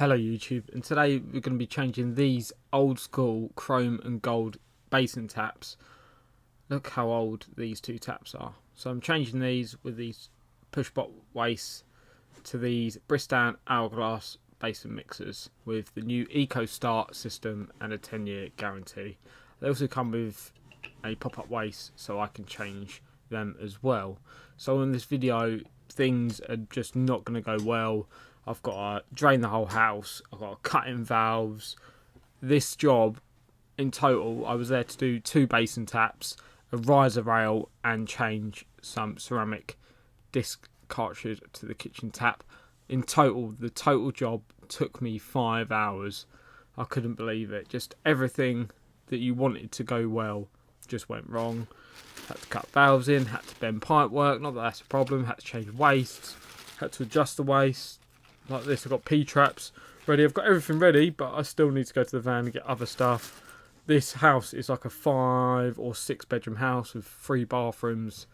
Hello YouTube, and today we're going to be changing these old school chrome and gold basin taps. Look how old these two taps are. So I'm changing these with these push bot wastes to these Bristan hourglass basin mixers with the new Eco Start system and a 10-year guarantee. They also come with a pop-up waste so I can change them as well. So in this video things are just not going to go well. I've got to drain the whole house, I've got to cut in valves. This job, in total, I was there to do 2 basin taps, a riser rail and change some ceramic disc cartridge to the kitchen tap. In total, the total job took me 5 hours. I couldn't believe it. Just everything that you wanted to go well just went wrong. Had to cut valves in, had to bend pipe work, not that that's a problem, had to change wastes, had to adjust the waste. Like this, I've got P-traps ready. I've got everything ready, but I still need to go to the van and get other stuff. This house is like a 5 or 6 bedroom house with 3 bathrooms.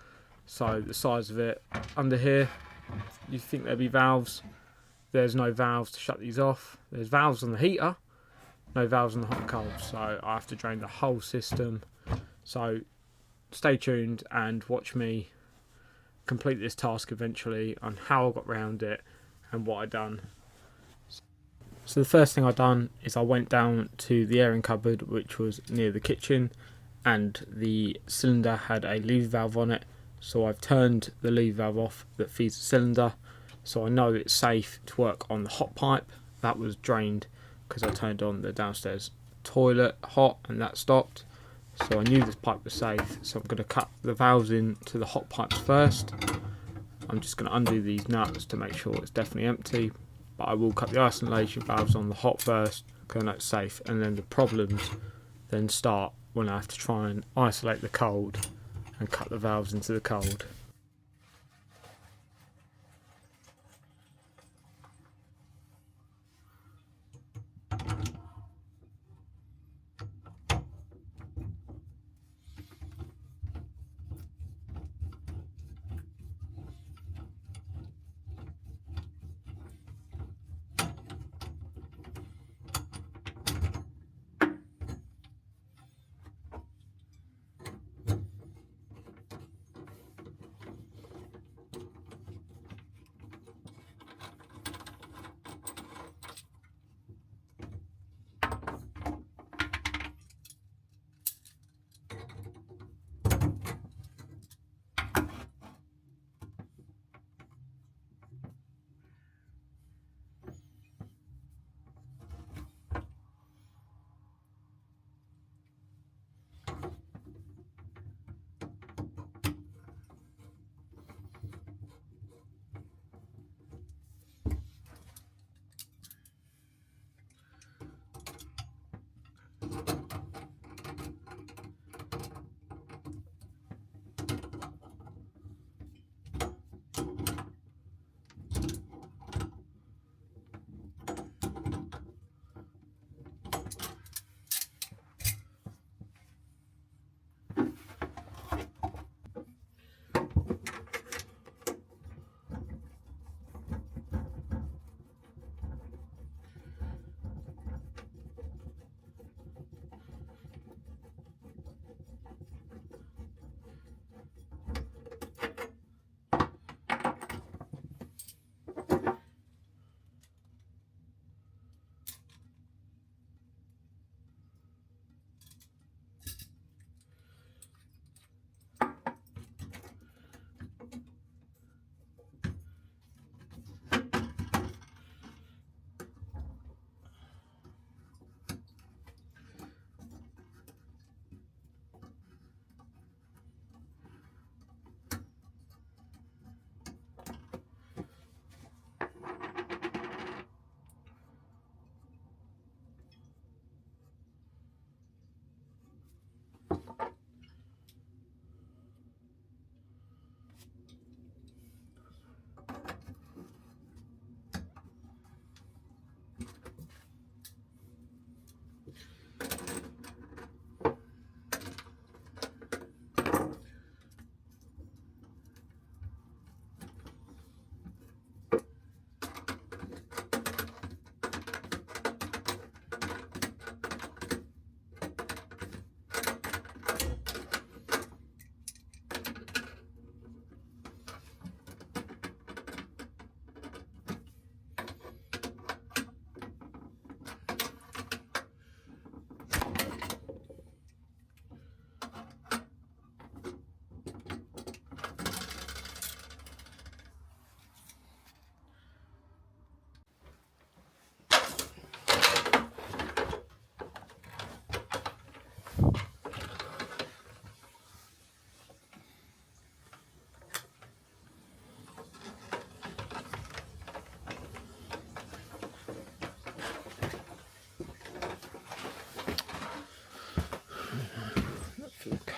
So the size of it. Under here, you'd think there'd be valves. There's no valves to shut these off. There's valves on the heater, no valves on the hot and cold. So I have to drain the whole system. So stay tuned and watch me complete this task eventually on how I got around it and what I done. So the first thing I done is I went down to the airing cupboard, which was near the kitchen, and the cylinder had a lever valve on it. So I've turned the lever valve off that feeds the cylinder, so I know it's safe to work on the hot pipe. That was drained because I turned on the downstairs toilet hot and that stopped. So I knew this pipe was safe, so I'm going to cut the valves into the hot pipes first. I'm just going to undo these nuts to make sure it's definitely empty, but I will cut the isolation valves on the hot first because I know it's safe, and then the problems then start when I have to try and isolate the cold and cut the valves into the cold.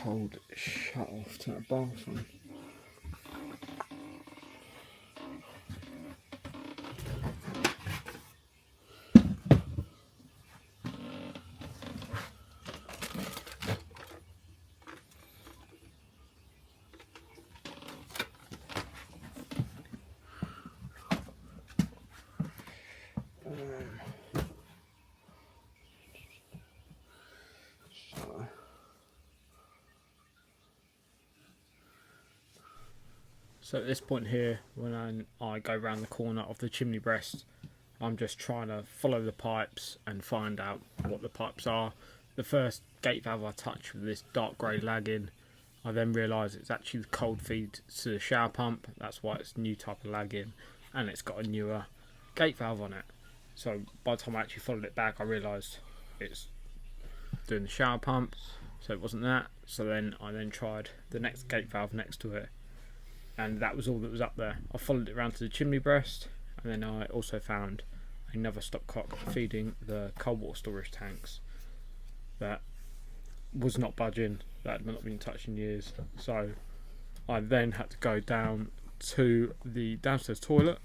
cold shut off to the bathroom. So at this point here, when I go round the corner of the chimney breast, I'm just trying to follow the pipes and find out what the pipes are. The first gate valve I touch with this dark grey lagging, I then realise it's actually the cold feed to the shower pump. That's why it's a new type of lagging, and it's got a newer gate valve on it. So by the time I actually followed it back, I realised it's doing the shower pump, so it wasn't that. So then I tried the next gate valve next to it, and that was all that was up there. I followed it around to the chimney breast, and then I also found another stopcock feeding the cold water storage tanks that was not budging, that had not been touched in years. So I then had to go down to the downstairs toilet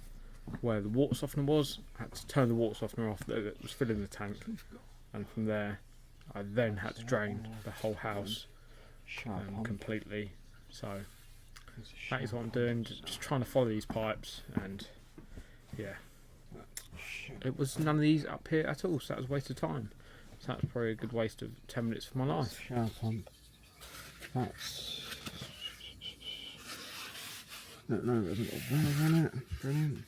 where the water softener was. I had to turn the water softener off that was filling the tank, and from there I then had to drain the whole house completely. So that is what I'm doing, just trying to follow these pipes, and yeah, it was none of these up here at all, so that was a waste of time. So that's probably a good waste of 10 minutes of my life. Shower pump. That's... no, there's a little valve on it. Brilliant.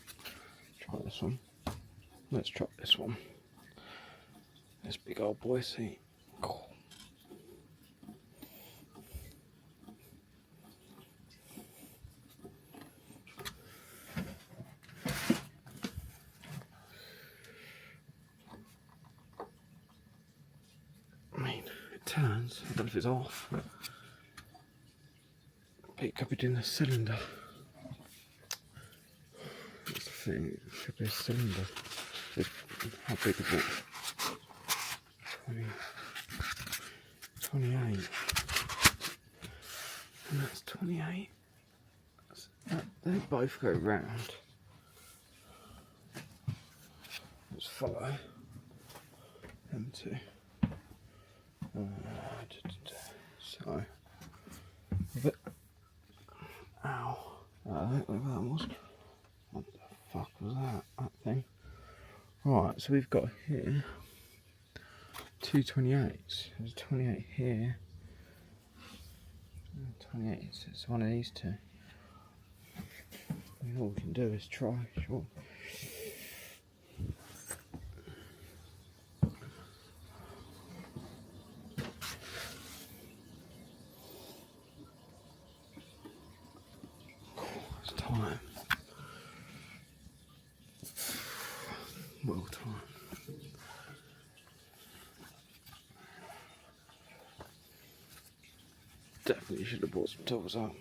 Try this one. Let's try this one. This big old boy, see. Cool. Turns, I don't know if it's off. But it could be doing the cylinder. That's the thing, it could be a cylinder. How big is it? 28. And that's 28. They both go round. Let's follow them two. So, ow, look at that was. What the fuck was that thing? Right, so we've got here two 28s. There's a 28 here. 28, so it's one of these two. I mean, all we can do is try, sure. Time. Well time. Definitely should have brought some tools out.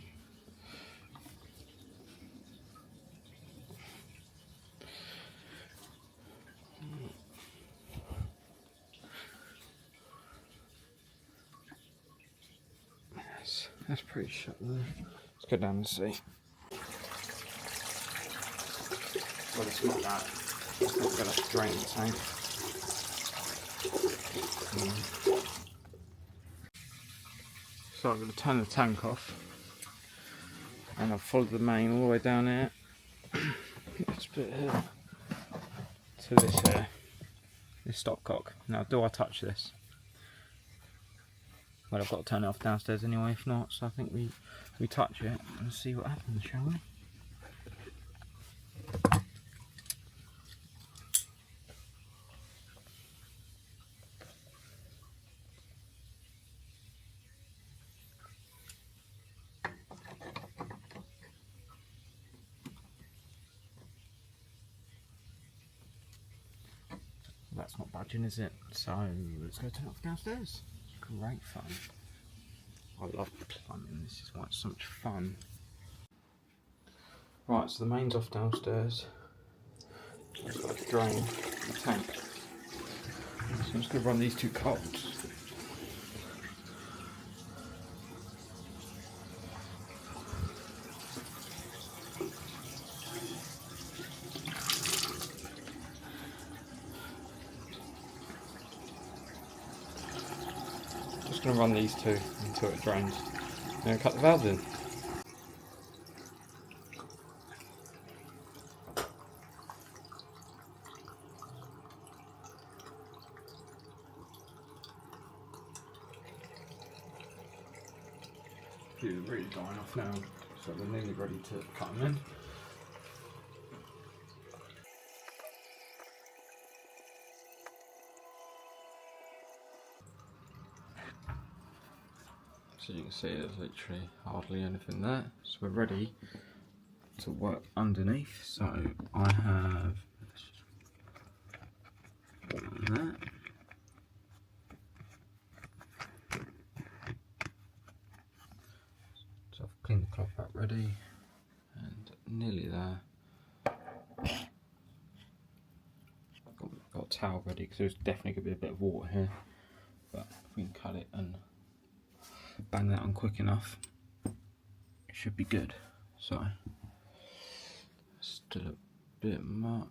Yes, that's pretty shut there. Let's go down and see. Well, it's not that. It's not going to drain the tank. So I'm going to turn the tank off, and I've followed the main all the way down here. This bit here to this here, this stopcock. Now, do I touch this? Well, I've got to turn it off downstairs anyway. If not, so I think we touch it and see what happens, shall we? That's not budging, is it? So let's go turn it off downstairs. Great fun. I love plumbing. This is why it's so much fun. Right, so the main's off downstairs. Just got to drain the tank. So I'm just going to run these two colds. going to run these two until it drains. And cut the valves in. These are really dying off now, so they're nearly ready to cut them in. So you can see there's literally hardly anything there. So we're ready to work underneath. So I have that. So I've cleaned the cloth up ready and nearly there. Got a towel ready because there's definitely going to be a bit of water here. But if we can cut it and bang that on quick enough, it should be good. So, still a bit much.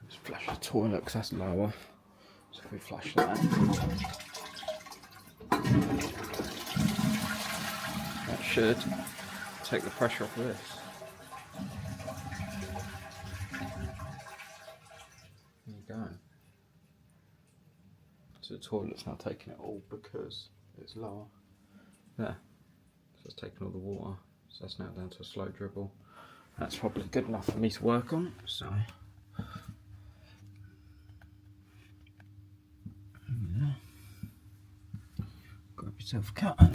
Let's flush the toilet because that's lower. So if we flush that, that should take the pressure off of this. There you go. So the toilet's now taking it all because it's lower. There. So it's taking all the water. So that's now down to a slow dribble. That's probably good enough for me to work on. So yeah. Grab yourself a cutter.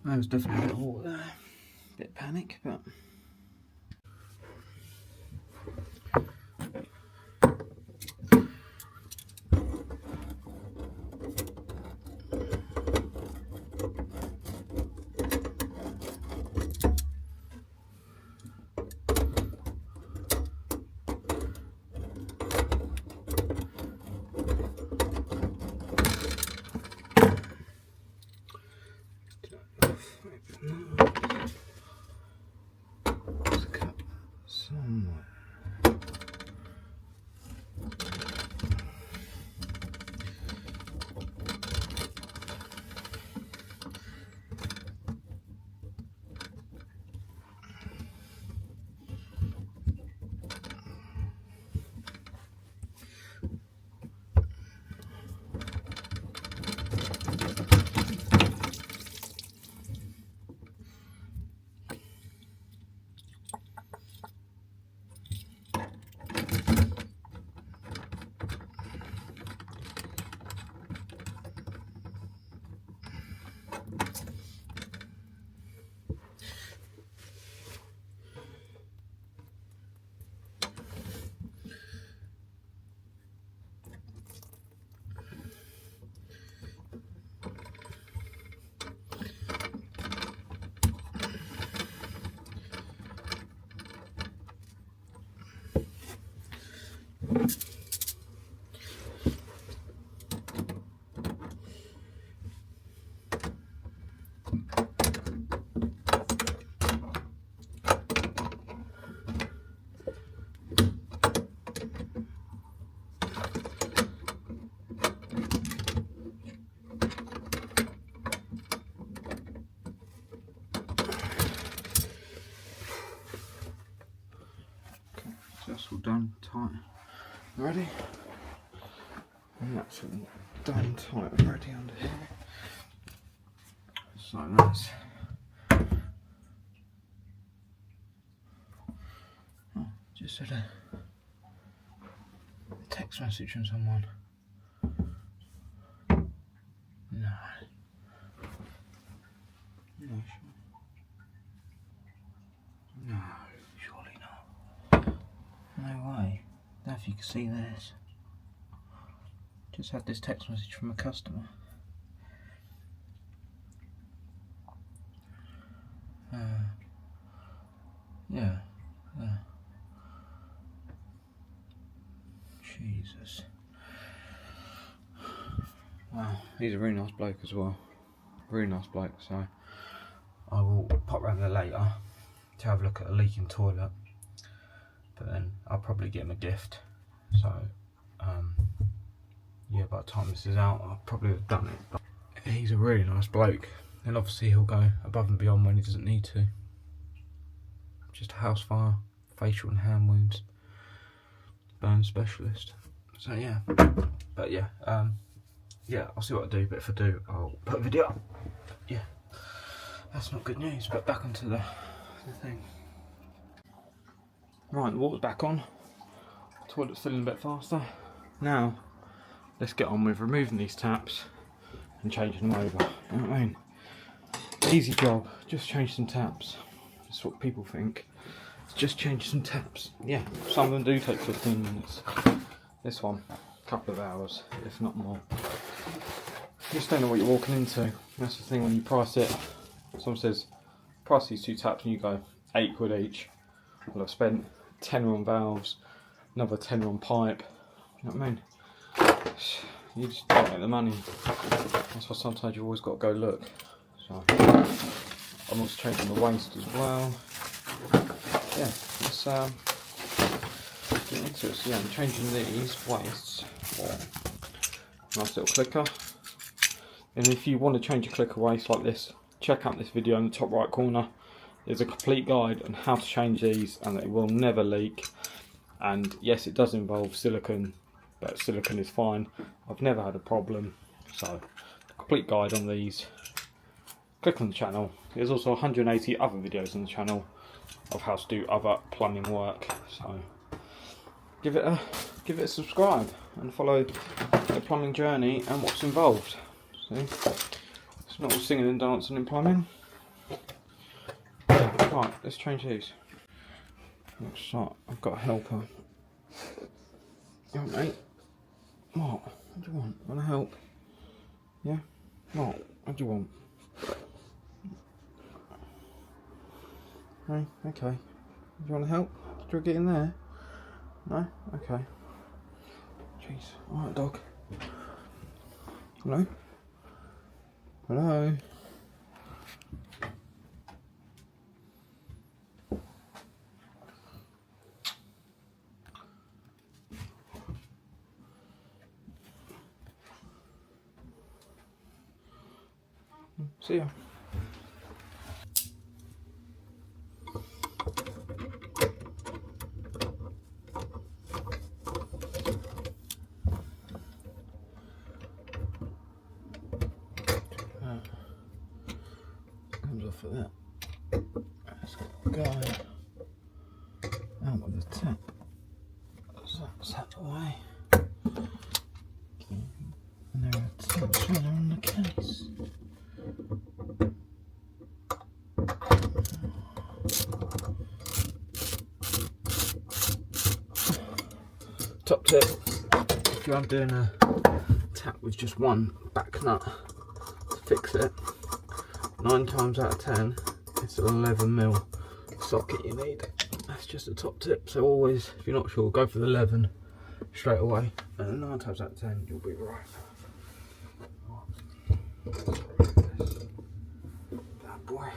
There was definitely a bit of water there. Bit of panic, but let's cut somewhere. done tight already. And that's all done tight already under here. So that's just had a text message from someone. No. No, no, surely not. No way. Now if you can see this. Just had this text message from a customer. Yeah. Jesus. Wow, he's a really nice bloke as well. Really nice bloke, so I will pop round there later to have a look at a leaking toilet. But then I'll probably get him a gift. So yeah, by the time this is out I'll probably have done it. But he's a really nice bloke. And obviously he'll go above and beyond when he doesn't need to. Just a house fire, facial and hand wounds, burn specialist. So yeah, but yeah, yeah, I'll see what I do, but if I do, I'll put a video up. Yeah, that's not good news, but back onto the thing. Right, the water's back on. Toilet's filling a bit faster. Now, let's get on with removing these taps and changing them over. You know what I mean? Easy job, just change some taps. That's what people think. Just change some taps. Yeah, some of them do take 15 minutes. This one, a couple of hours, if not more. You just don't know what you're walking into. That's the thing when you price it. Someone says, price these two taps and you go, £8 each. Well, I've spent £10 on valves, another £10 on pipe. You know what I mean? You just don't make the money. That's why sometimes you've always got to go look. So, I'm also changing the waste as well. Yeah, let's get into it. So yeah, I'm changing these wastes for a nice little clicker. And if you want to change a clicker waste like this, check out this video in the top right corner. There's a complete guide on how to change these and it will never leak. And yes, it does involve silicone, but silicone is fine. I've never had a problem. So, complete guide on these. Click on the channel. There's also 180 other videos on the channel of how to do other plumbing work. So give it a subscribe and follow the plumbing journey and what's involved. See? It's not all singing and dancing in plumbing. Right, let's change these. Let's start. I've got a helper. Yeah, mate. What? What do you want? Want to help? Yeah? What do you want? No? Okay. Do you want to help? Do you want to get in there? No? Okay. Jeez. Alright, dog. Hello? Hello? See ya. Comes off of that. Let's go out with the tap. That's that away. And there are taps right on the case. Top tip, if you are doing a tap with just one back nut to fix it, 9 times out of 10 it's an 11mm socket you need. That's just a top tip, so always, if you're not sure, go for the 11 straight away, and 9 times out of 10 you'll be right. Bad boy.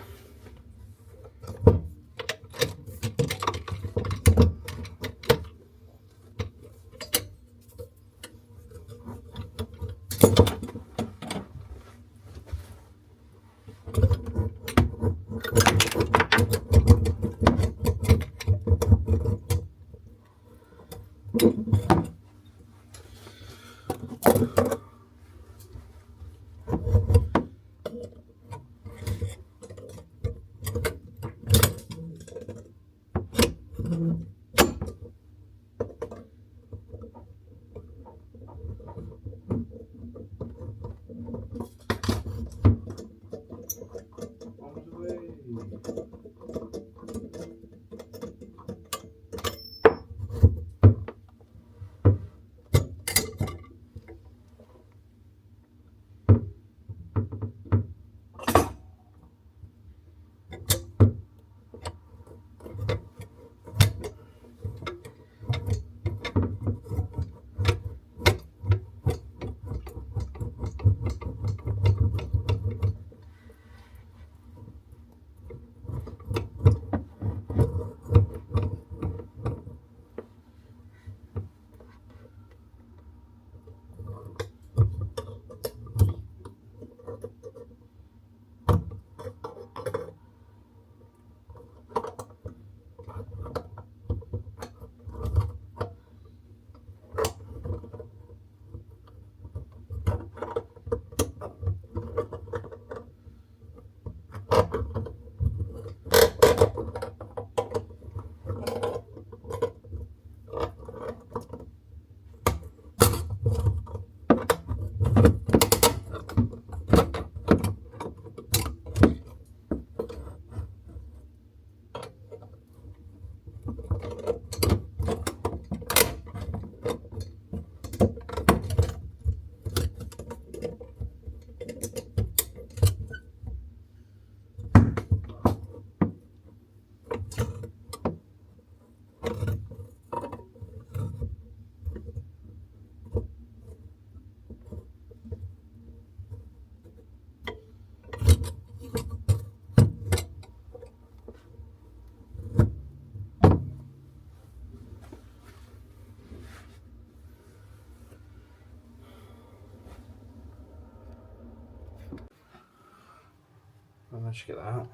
I'll manage to get that out,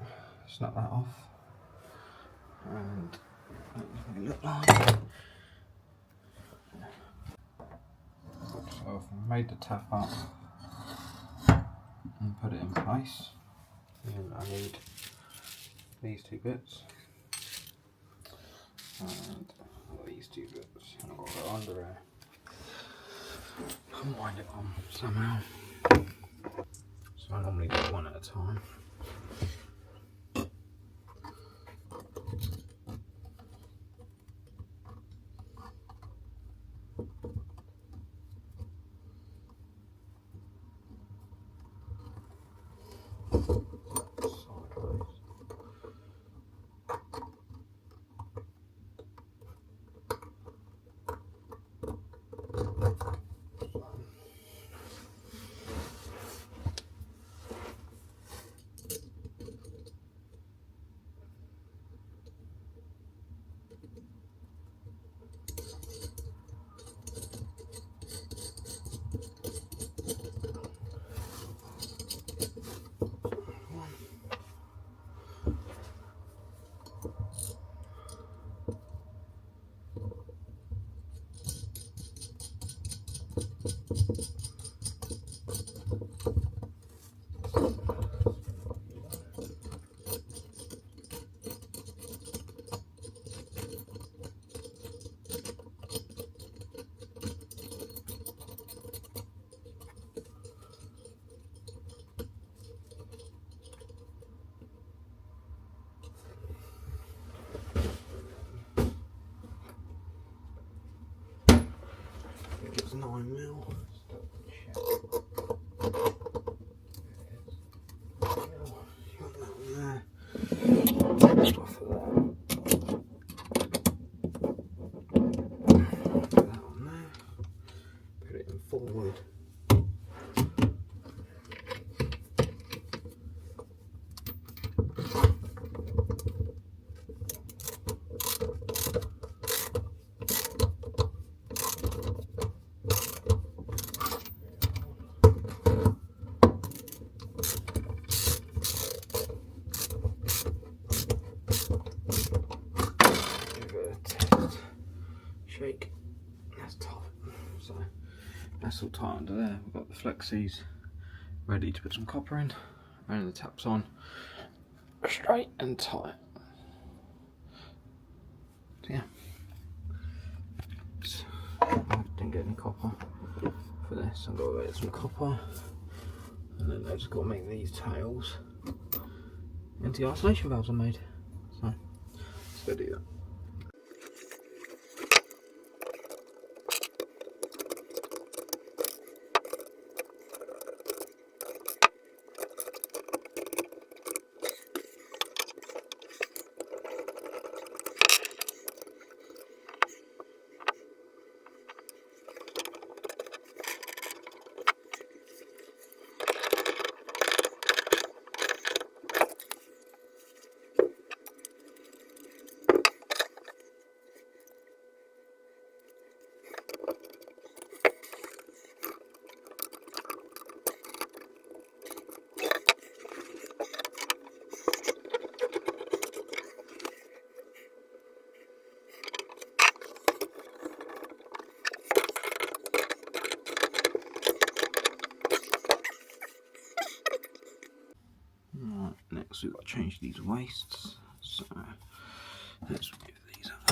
snap that off, and that's what it look like. So I've made the tap up and put it in place, and I need these two bits and these two bits, and I've got to go under there and wind it on somehow. So I normally do one at a time. It's 9mm. Put it in forward. Shake. That's So that's all tight under there. We've got the flexies ready to put some copper in, and the taps on straight and tight. So yeah, I didn't get any copper for this. I've got to get some copper, and then I've just got to make these tails into the isolation valves I made. So let's go do that. Next we've got to change these wastes, so let's move these up.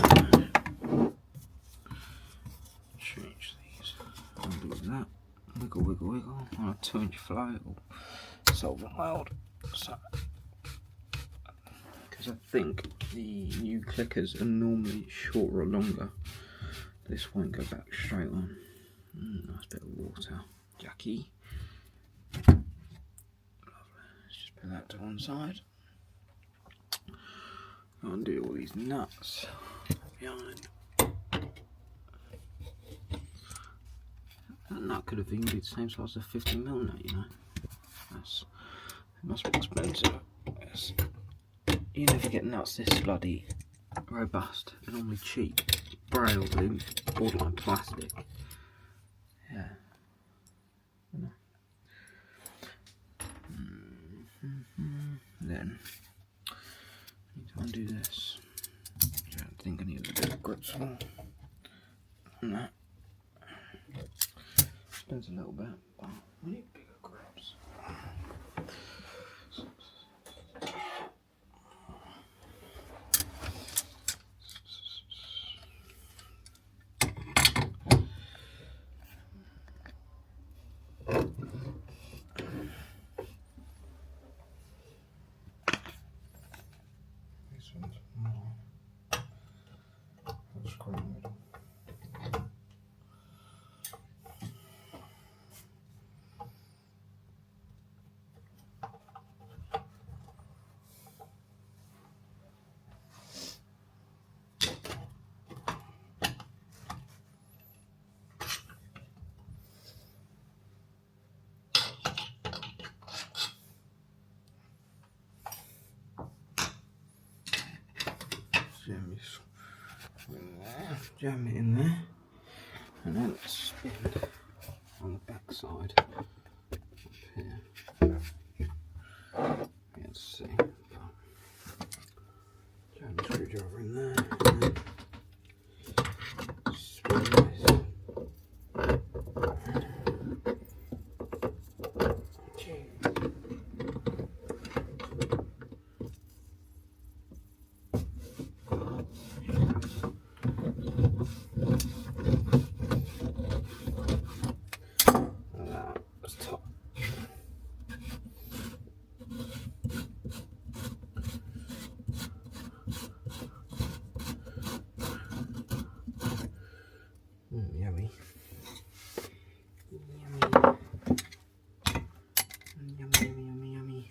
Change these, undo that, wiggle wiggle wiggle on a 2-inch flow, solvent weld. So, because I think the new clickers are normally shorter or longer, this won't go back straight on. Nice bit of water, Jackie. Put that to one side. Undo all these nuts behind. That nut could have even been the same size as a 50mm nut, you know. It must be expensive. Yes. You never get nuts this bloody robust. They're normally cheap. Braille, borderline plastic. Yeah. Then I need to undo this. I don't think I need a bit of grips for that. Spins a little bit, but we need bigger grips. Jam it in there, and then let's spin on the back side up here. Let's see. Jam the screwdriver in there, and then spin this. Yummy. Yummy.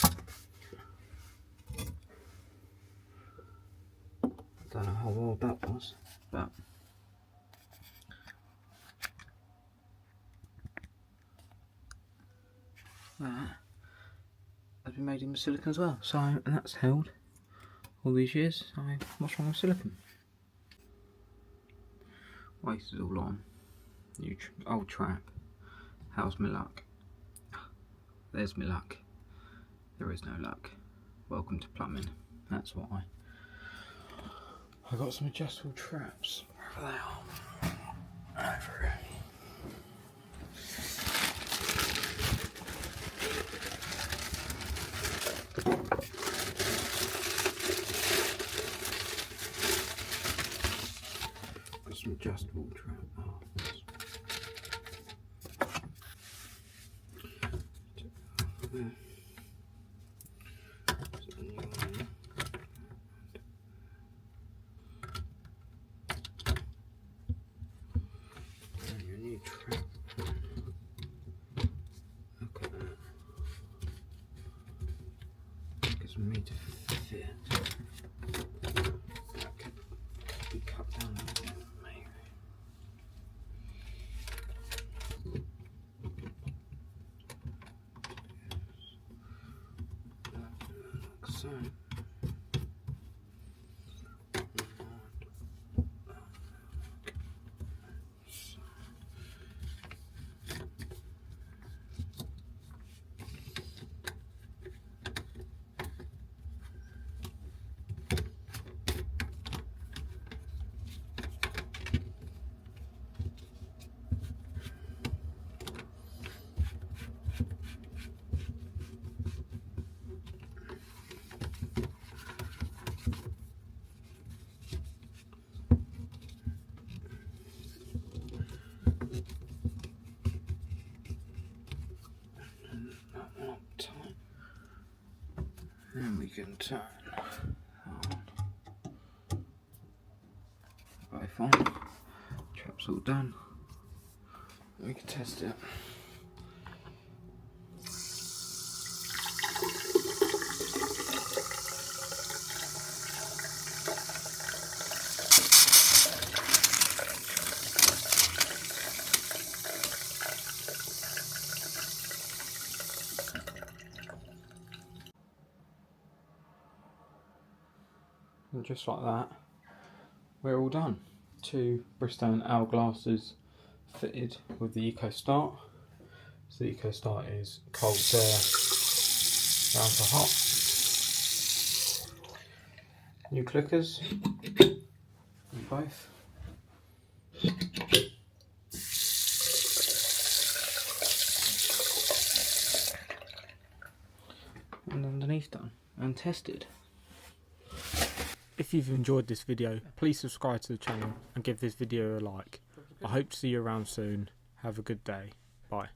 I don't know how well that was, but that has been made in silicone as well. So, and that's held all these years. So, what's wrong with silicone? Waste is all on. New old trap. How's my luck? There's my luck. There is no luck. Welcome to plumbing. That's why. I got some adjustable traps. Wherever they are. Over here. there. So a new one. And your new trap. Look at that. Gives me to fit. That could be cut down a little bit, maybe. Like so. Then we can turn on. Right, fine. Trap's all done. We can test it. And just like that, we're all done. 2 Bristone hourglasses fitted with the Eco Start. So the Eco Start is cold to down to hot. New clickers, both. And underneath done and tested. If you've enjoyed this video, please subscribe to the channel and give this video a like. I hope to see you around soon. Have a good day. Bye.